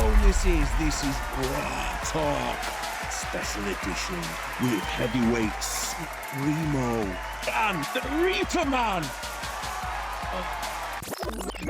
bonuses. This is Bra Talk Special Edition with heavyweights Remo and the Reaper Man.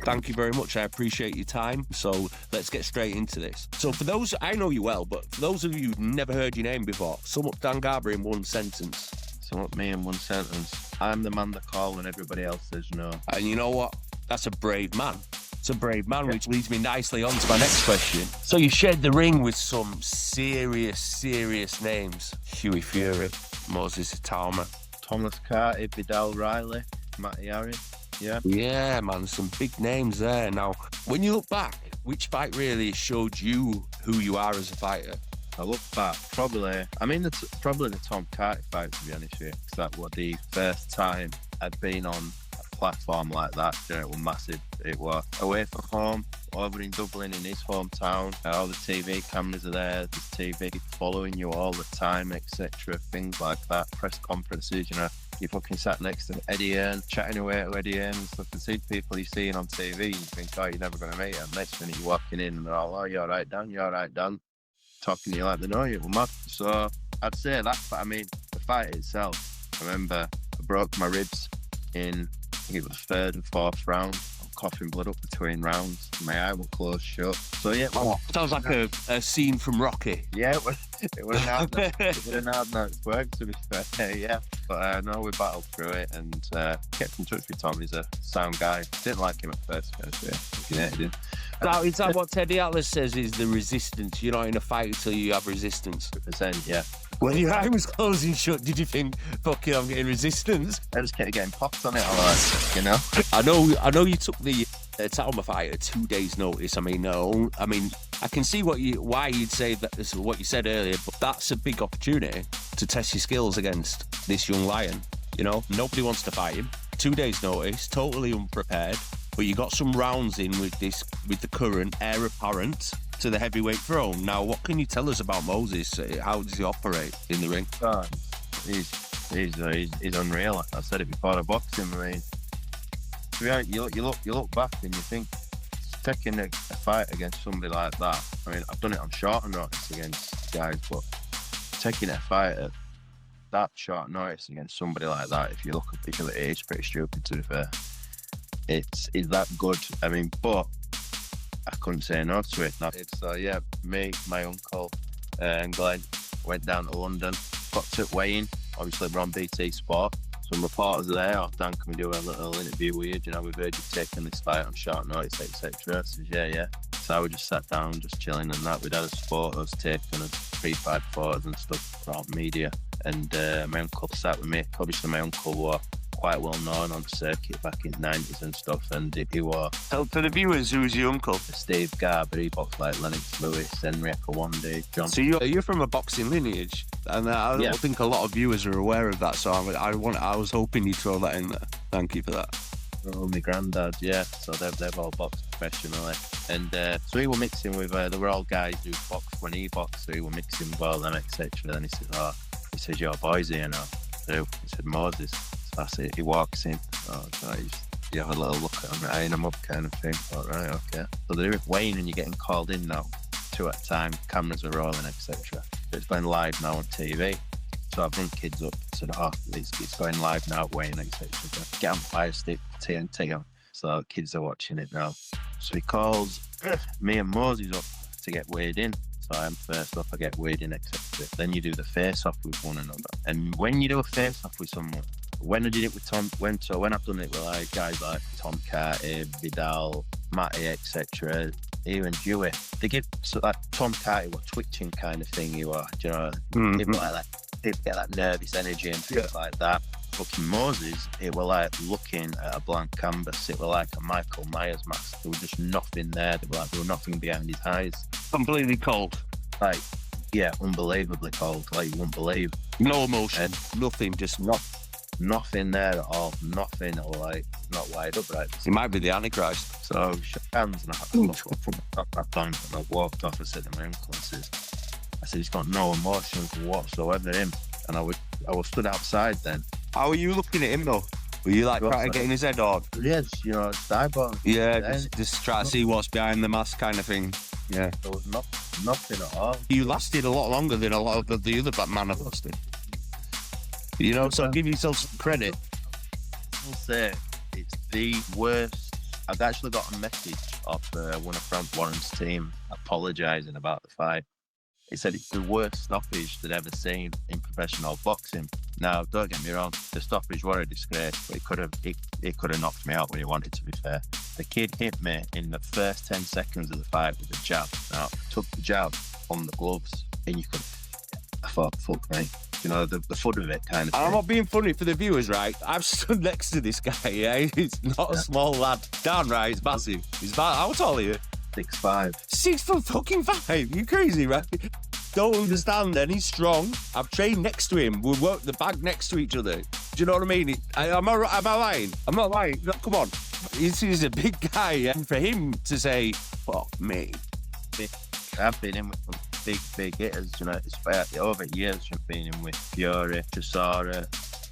Thank you very much. I appreciate your time. So let's get straight into this. So for those, I know you well, but for those of you who've never heard your name before, sum up Dan Garber in one sentence. Sum up me in one sentence. I'm the man that call when everybody else says no. And you know what? That's a brave man. It's a brave man, which leads me nicely on to my next question. So you shared the ring with some serious names. Huey Fury, Moses Atalme, Tom Carty, Vidal Riley, Matty Harris. Yeah, man, some big names there. Now, when you look back, which fight really showed you who you are as a fighter? I look back, probably the Tom Carty fight, to be honest with you, because that was the first time I'd been on a platform like that. You know, it was massive. It was away from home, over in Dublin, in his hometown. All the TV cameras are there. There's TV following you all the time, etc. Things like that. Press conferences, you know. You fucking sat next to Eddie Hearn, chatting away to Eddie Hearn and stuff. And see people you're seeing on TV, you think, oh, you're never going to meet him. Next minute you're walking in and they're all, oh, you're all right, Dan, you're all right, Dan. Talking to you like they know you. Well, mad. So I'd say that, but I mean, the fight itself, I remember I broke my ribs in, I think it was third and fourth round. I'm coughing blood up between rounds. My eye was closed shut. So yeah. Sounds like a scene from Rocky. Yeah, it was an hard night. It was an hard night's work, to be fair. Yeah. But no, we battled through it and kept in touch with Tom. He's a sound guy. Didn't like him at first, yeah. Hated him. Now, is that what Teddy Atlas says is the resistance? You're not in a fight until you have resistance. 100%, yeah. When your eye was closing shut, did you think, fuck it, I'm getting resistance? I just kept getting popped on it, all right, you know? I know you took the Itauma fight at 2 days' notice. I mean, I can see why you'd say that. This is what you said earlier, but that's a big opportunity to test your skills against this young lion. You know, nobody wants to fight him. 2 days' notice, totally unprepared. But you got some rounds in with the current heir apparent to the heavyweight throne. Now, what can you tell us about Moses? How does he operate in the ring? Oh, he's unreal. I said it before I boxed him. I mean, to be honest, you look back and you think taking a fight against somebody like that. I mean, I've done it on shorter notice against guys, but taking a fight at that short notice against somebody like that, if you look at it, it's pretty stupid, to be fair. It's that good. I mean, but I couldn't say no to it. So yeah, me, my uncle, and Glenn went down to London, got to weigh-in. Obviously, we're on BT Sport. Some reporters are there. Oh, Dan, can we do a little interview with you? You know, we've heard you taking this fight on short notice, etc. I said, yeah. So we just sat down, just chilling and that. We'd had us photos taken, us pre-fight photos and stuff for our media. And my uncle sat with me. Obviously, my uncle was quite well known on the circuit back in the 90s and stuff, and he was. Tell to the viewers, who's your uncle? Steve Garber. He boxed like Lennox Lewis, Henry Akawande, John. So you're from a boxing lineage, and I don't think a lot of viewers are aware of that. So I was hoping you'd throw that in there. Thank you for that. Oh, my granddad, yeah. So they've all boxed professionally, and so he was mixing with. They were all guys who boxed when he boxed, so he was mixing with all them, etc. Then he said, your boys here now. So he said, Moses. That's it. He walks in. Oh, guys, you have a little look at him, eyeing him up, kind of thing. All right, okay. So they're weighing, and you're getting called in now, 2 at a time. Cameras are rolling, etc. So it's going live now on TV. So I've run kids up. Said, it's going live now, weighing, etc. Get on fire stick, TNT on. So kids are watching it now. So he calls me and Moses up to get weighed in. So I'm first up. I get weighed in, etc. Then you do the face-off with one another. And when you do a face-off with someone. When I did it with Tom, when I've done it with like guys like Tom Carty, Vidal, Matty, etc., even Dewey, they give like Tom Carty what twitching kind of thing you are, do you know? People like that, people get that nervous energy and things like that. Fucking Moses, it were like looking at a blank canvas. It were like a Michael Myers mask. There was just nothing there. There was nothing behind his eyes. Completely cold. Like, yeah, unbelievably cold. Like you wouldn't believe. No emotion. Nothing. Just nothing there at all. Nothing, or like not wide up right. He might be the Antichrist. So shook hands and I had to look up that time and I walked off. I said to my uncle, I said he's got no emotions whatsoever in him. And I was stood outside then. How are you looking at him though? Were you like trying to get in his head on? Yeah, just, just eyeball. Yeah, just try to see what's behind the mask kind of thing. Yeah. There was nothing at all. You lasted a lot longer than a lot of the other Batman have lasted. So give yourself some credit. I'll say it's the worst. I've actually got a message off one of Frank Warren's team apologising about the fight. He said it's the worst stoppage they'd ever seen in professional boxing. Now, don't get me wrong, the stoppage was a disgrace, but he could have knocked me out when he wanted, to be fair. The kid hit me in the first 10 seconds of the fight with a jab. Now, took the jab on the gloves, and I thought, fuck me. The foot of it kind of thing. I'm not being funny for the viewers, right? I've stood next to this guy, yeah? He's not a small lad. Dan, right? He's massive. How tall are you? 6'5". 6'5". You crazy, right? Don't understand. And he's strong. I've trained next to him. We work the bag next to each other. Do you know what I mean? Am I lying? I'm not lying. No, come on. He's a big guy, and for him to say, fuck me. I've been in with some big hitters, it's over years I've been in with Fury, Chisora,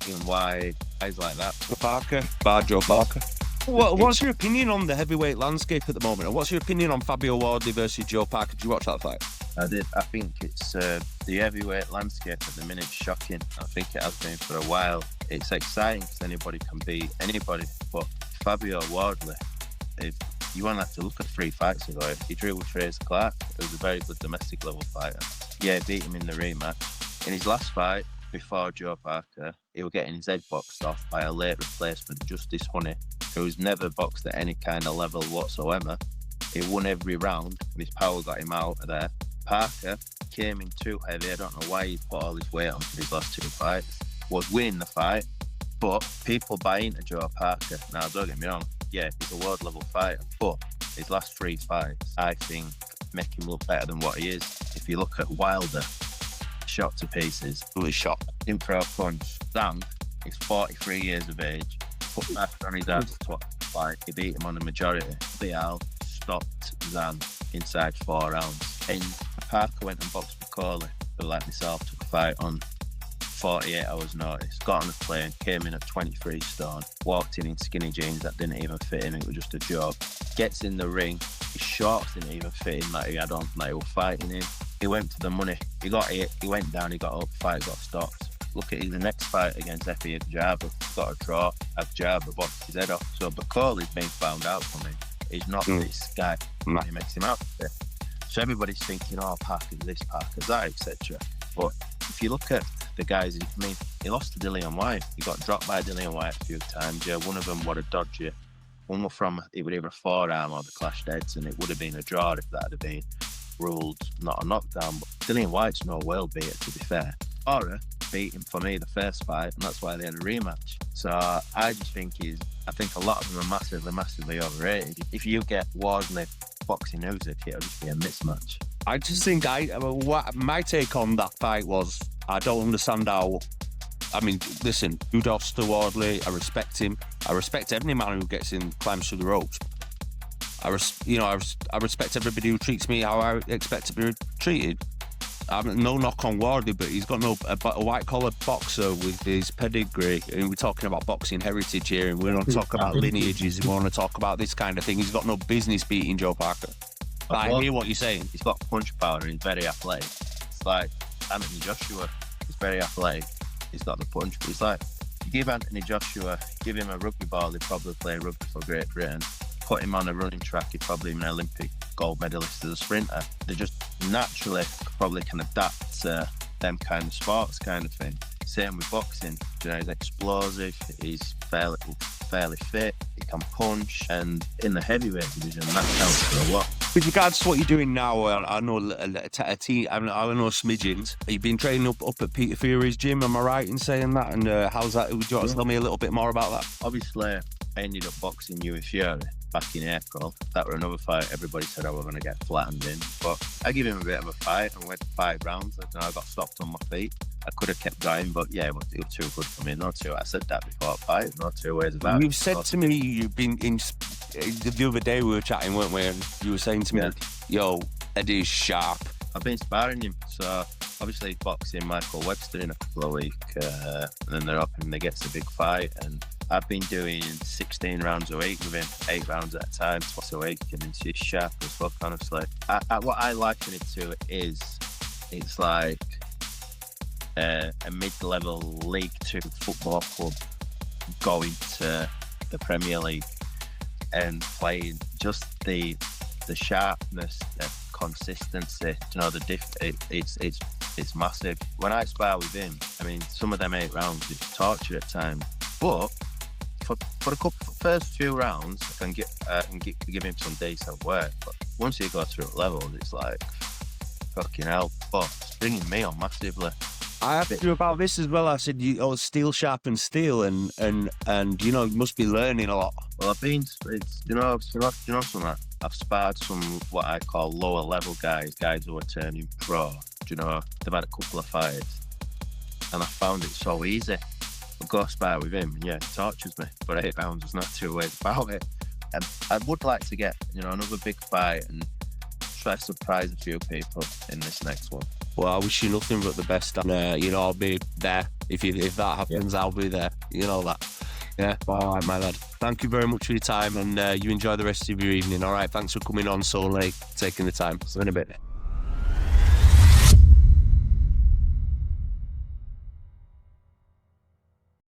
Ian White, guys like that. Joe Parker. What's your opinion on the heavyweight landscape at the moment? And what's your opinion on Fabio Wardley versus Joe Parker? Did you watch that fight? I did. I think it's the heavyweight landscape at the minute is shocking. I think it has been for a while. It's exciting because anybody can beat anybody, but Fabio Wardley, you won't have to look at 3 fights ago. He drew with Fraser Clark. It was a very good domestic level fighter. Yeah, beat him in the rematch. In his last fight, before Joe Parker, he was getting his head boxed off by a late replacement, Justice Honey, who's never boxed at any kind of level whatsoever. He won every round, and his power got him out of there. Parker came in too heavy. I don't know why he put all his weight on for his last 2 fights. Was winning the fight, but people buy into Joe Parker. Now, don't get me wrong, yeah, he's a world level fighter, but his last 3 fights, I think, make him look better than what he is. If you look at Wilder, shot to pieces. Really shot. Didn't throw a punch. Zhang is 43 years of age. Put back on his ass fight. He beat him on the majority. Bial stopped Zhang inside 4 rounds. And Parker went and boxed McCauley, who, like myself, took a fight on 48 hours notice. Got on a plane, came in at 23 stone, walked in skinny jeans that didn't even fit him. It was just a joke. Gets in the ring. His shorts didn't even fit him that he had on, like he was fighting him. He went to the money. He got hit. He went down. He got up. Fight got stopped. Look at the next fight against Efe Ajaba. Got a draw. Ajaba boxed his head off. So Bakoli's been found out for me. He's not this guy. He makes him out there. So everybody's thinking, oh, Parker's this, Parker's that, etc. But if you look at the guys, he lost to Dillian White. He got dropped by Dillian White a few times. Yeah, one of them would have dodged it. One was from, it would either a forearm or the clashed heads, and it would have been a draw if that had been ruled not a knockdown. But Dillian White's no world beater, to be fair. Aura beat him for me the first fight, and that's why they had a rematch. So I just think I think a lot of them are massively overrated. If you get Wardley boxing music, it'll just be a mismatch. I just think my take on that fight was, I don't understand how. I mean, listen, kudos to Wardley. I respect him. I respect every man who gets in, climbs through the ropes. I respect everybody who treats me how I expect to be treated. No knock on Wardley, but he's got a white-collar boxer with his pedigree, and we're talking about boxing heritage here, and we want to talk about lineages, we want to talk about this kind of thing. He's got no business beating Joe Parker. But I hear what you're saying. He's got punch power and he's very athletic. It's like Anthony Joshua. He's very athletic. He's got the punch, but it's like, you give Anthony Joshua, give him a rugby ball, he'd probably play rugby for Great Britain. Put him on a running track, he'd probably be an Olympic gold medalist as a sprinter. They just naturally probably can adapt to them kind of sports kind of thing. Same with boxing. He's explosive, he's fairly fit, he can punch, and in the heavyweight division, that counts for a lot. With regards to what you're doing now, I know I know smidgens. You've been training up at Peter Fury's gym, am I right in saying that? And how's that? Would you want to tell me a little bit more about that? Obviously, I ended up boxing you with Fury back in April. That were another fight. Everybody said I was going to get flattened in, but I gave him a bit of a fight and went 5 rounds. And I got stopped on my feet. I could have kept going, but yeah, it was too good for me. I said that before the fight. No 2 ways about it. You've said to me, you've been in the other day we were chatting, weren't we? And you were saying to me, yo, Eddie's sharp. I've been sparring him, so obviously he's boxing Michael Webster in a couple of weeks, and then they're up and they get a big fight, and I've been doing 16 rounds a week with him, 8 rounds at a time, twice a week, and he's just sharp as fuck, honestly. What I liken it to is, it's like a mid-level League 2 football club going to the Premier League and playing. Just the sharpness, the consistency, it's massive. When I spar with him, I mean, some of them 8 rounds is torture at times, but for the first few rounds, I can give him some decent work. But once he goes through levels, it's like fucking hell. But it's bringing me on massively. I asked you about this as well. I said, steel sharpens steel, and you must be learning a lot. Well, something. I've sparred some what I call lower level guys who are turning pro. They've had a couple of fights, and I found it so easy. I'll go spar with him, and it tortures me. But 8 rounds, there's not 2 ways about it. And I would like to get another big fight and try to surprise a few people in this next one. Well, I wish you nothing but the best. And, I'll be there. If that happens, I'll be there. You know that. Yeah. All right, my lad. Thank you very much for your time, and you enjoy the rest of your evening. All right. Thanks for coming on so late, taking the time. See you in a bit.